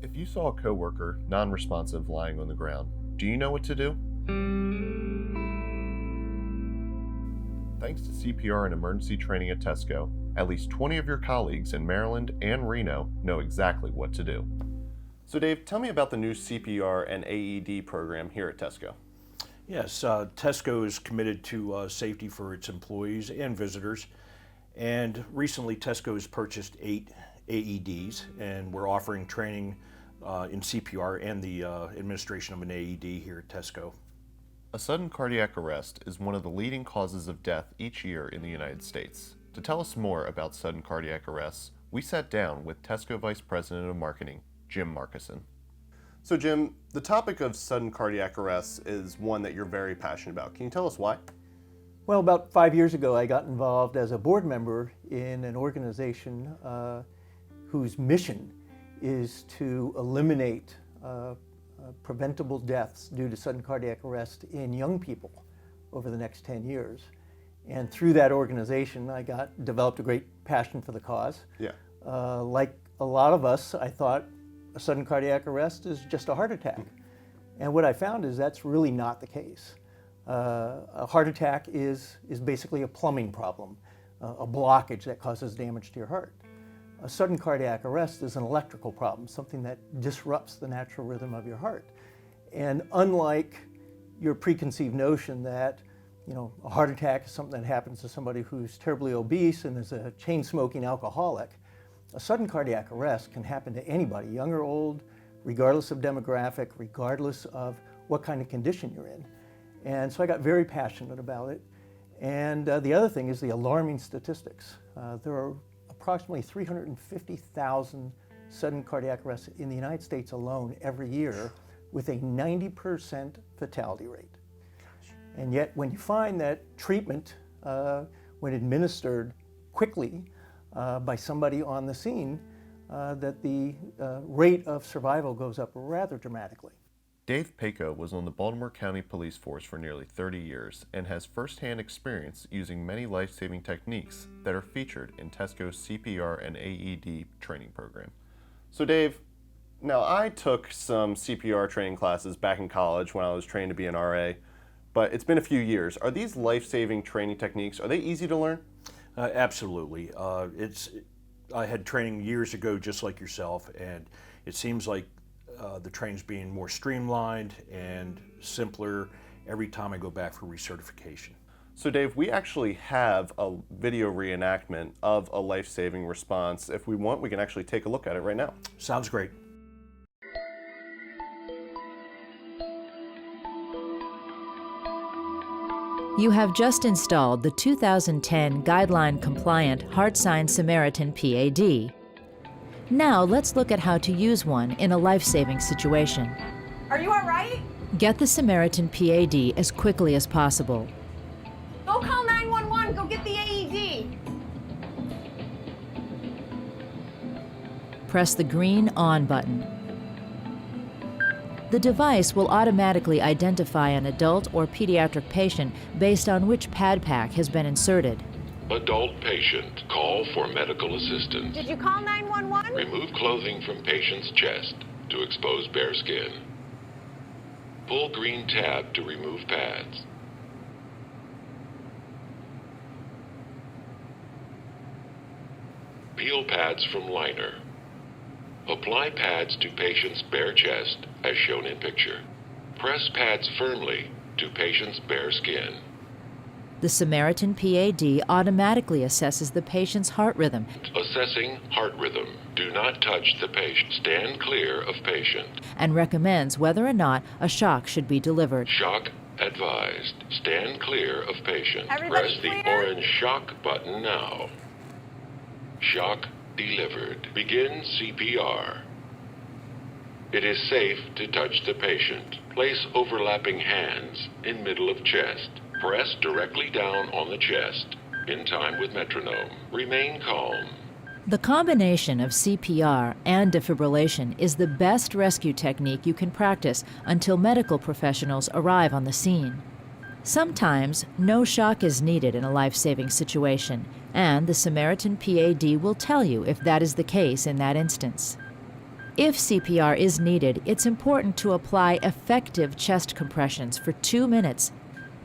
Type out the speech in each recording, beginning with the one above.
If you saw a coworker non-responsive lying on the ground, do you know what to do? Thanks to CPR and emergency training at Tessco, at least 20 of your colleagues in Maryland and Reno know exactly what to do. So Dave, tell me about the new CPR and AED program here at Tessco. Yes, Tessco is committed to safety for its employees and visitors. And recently Tessco has purchased 8 AEDs, and we're offering training in CPR and the administration of an AED here at Tessco. A sudden cardiac arrest is one of the leading causes of death each year in the United States. To tell us more about sudden cardiac arrests, we sat down with Tessco Vice President of Marketing, Jim Markison. So Jim, the topic of sudden cardiac arrests is one that you're very passionate about. Can you tell us why? Well, about 5 years ago, I got involved as a board member in an organization whose mission is to eliminate preventable deaths due to sudden cardiac arrest in young people over the next 10 years. And through that organization, I developed a great passion for the cause. Yeah. Like a lot of us, I thought a sudden cardiac arrest is just a heart attack. And what I found is that's really not the case. A heart attack is basically a plumbing problem, a blockage that causes damage to your heart. A sudden cardiac arrest is an electrical problem, something that disrupts the natural rhythm of your heart. And unlike your preconceived notion that, a heart attack is something that happens to somebody who's terribly obese and is a chain-smoking alcoholic, a sudden cardiac arrest can happen to anybody, young or old, regardless of demographic, regardless of what kind of condition you're in. And so I got very passionate about it. And the other thing is the alarming statistics. There are approximately 350,000 sudden cardiac arrests in the United States alone every year, with a 90% fatality rate. And yet when you find that treatment, when administered quickly by somebody on the scene, that the rate of survival goes up rather dramatically. Dave Paco was on the Baltimore County Police Force for nearly 30 years and has firsthand experience using many life-saving techniques that are featured in Tessco's CPR and AED training program. So Dave, now I took some CPR training classes back in college when I was trained to be an RA, but it's been a few years. Are these life-saving training techniques, are they easy to learn? Absolutely. I had training years ago just like yourself, and it seems like the training's being more streamlined and simpler every time I go back for recertification. So Dave, we actually have a video reenactment of a life-saving response. If we want, we can actually take a look at it right now. Sounds great. You have just installed the 2010 guideline-compliant HeartSign Samaritan PAD. Now let's look at how to use one in a life-saving situation. Are you all right? Get the Samaritan PAD as quickly as possible. Go call 911. Go get the AED. Press the green on button. The device will automatically identify an adult or pediatric patient based on which pad pack has been inserted. Adult patient, call for medical assistance. Did you call 911? Remove clothing from patient's chest to expose bare skin. Pull green tab to remove pads. Peel pads from liner. Apply pads to patient's bare chest as shown in picture. Press pads firmly to patient's bare skin. The Samaritan PAD automatically assesses the patient's heart rhythm. Assessing heart rhythm. Do not touch the patient. Stand clear of patient. And recommends whether or not a shock should be delivered. Shock advised. Stand clear of patient. Everybody Press the clear? orange shock button now. Shock delivered. Begin CPR. It is safe to touch the patient. Place overlapping hands in middle of chest. Press directly down on the chest, in time with metronome. Remain calm. The combination of CPR and defibrillation is the best rescue technique you can practice until medical professionals arrive on the scene. Sometimes, no shock is needed in a life-saving situation, and the Samaritan PAD will tell you if that is the case in that instance. If CPR is needed, it's important to apply effective chest compressions for 2 minutes.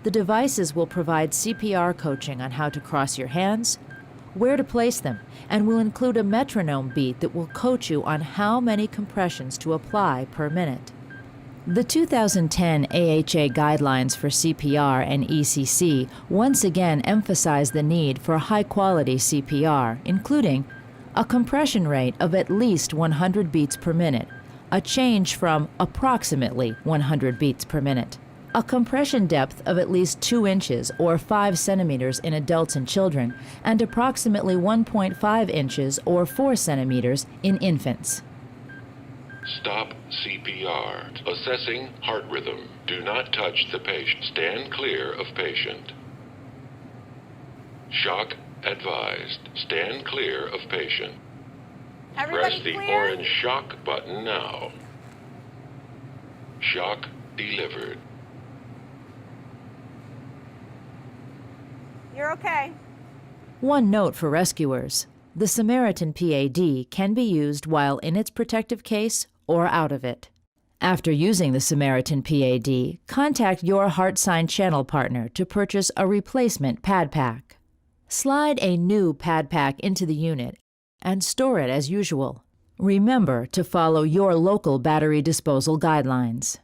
The devices will provide CPR coaching on how to cross your hands, where to place them, and will include a metronome beat that will coach you on how many compressions to apply per minute. The 2010 AHA guidelines for CPR and ECC once again emphasize the need for high-quality CPR, including a compression rate of at least 100 beats per minute, a change from approximately 100 beats per minute, a compression depth of at least 2 inches or 5 centimeters in adults and children, and approximately 1.5 inches or 4 centimeters in infants. Stop CPR. Assessing heart rhythm. Do not touch the patient. Stand clear of patient. Shock advised. Stand clear of patient. Everybody Press the clear? orange shock button now. Shock delivered. You're okay. One note for rescuers: the Samaritan PAD can be used while in its protective case or out of it. After using the Samaritan PAD, contact your heart sign channel partner to purchase a replacement pad pack. Slide a new pad pack into the unit and store it as usual. Remember to follow your local battery disposal guidelines.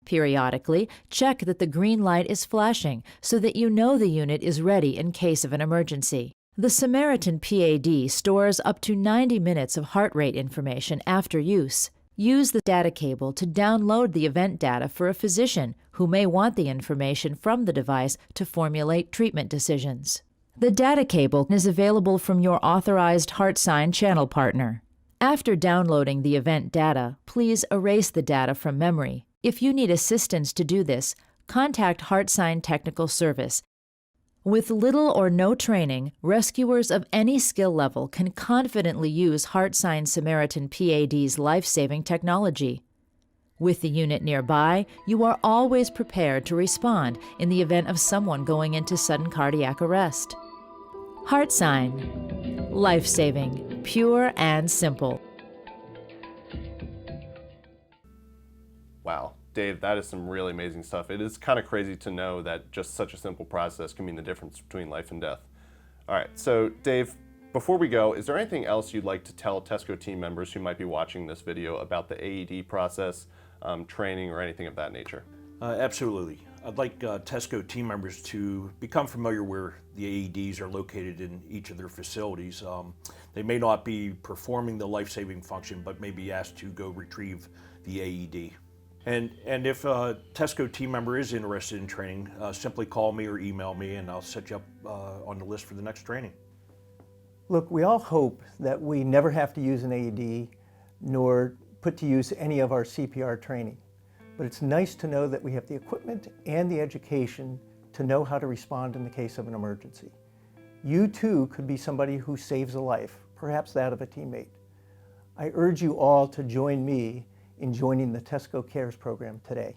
Periodically, check that the green light is flashing so that you know the unit is ready in case of an emergency. The Samaritan PAD stores up to 90 minutes of heart rate information after use. Use the data cable to download the event data for a physician who may want the information from the device to formulate treatment decisions. The data cable is available from your authorized HeartSign channel partner. After downloading the event data, please erase the data from memory. If you need assistance to do this, contact HeartSign Technical Service. With little or no training, rescuers of any skill level can confidently use HeartSign Samaritan PAD's life-saving technology. With the unit nearby, you are always prepared to respond in the event of someone going into sudden cardiac arrest. HeartSign. Life-saving, pure and simple. Wow, Dave, that is some really amazing stuff. It is kind of crazy to know that just such a simple process can mean the difference between life and death. All right, so Dave, before we go, is there anything else you'd like to tell Tessco team members who might be watching this video about the AED process, training, or anything of that nature? Absolutely. I'd like Tessco team members to become familiar where the AEDs are located in each of their facilities. They may not be performing the life-saving function, but may be asked to go retrieve the AED. And if a Tessco team member is interested in training, simply call me or email me and I'll set you up on the list for the next training. Look, we all hope that we never have to use an AED nor put to use any of our CPR training. But it's nice to know that we have the equipment and the education to know how to respond in the case of an emergency. You too could be somebody who saves a life, perhaps that of a teammate. I urge you all to join me in joining the Tessco Cares program today.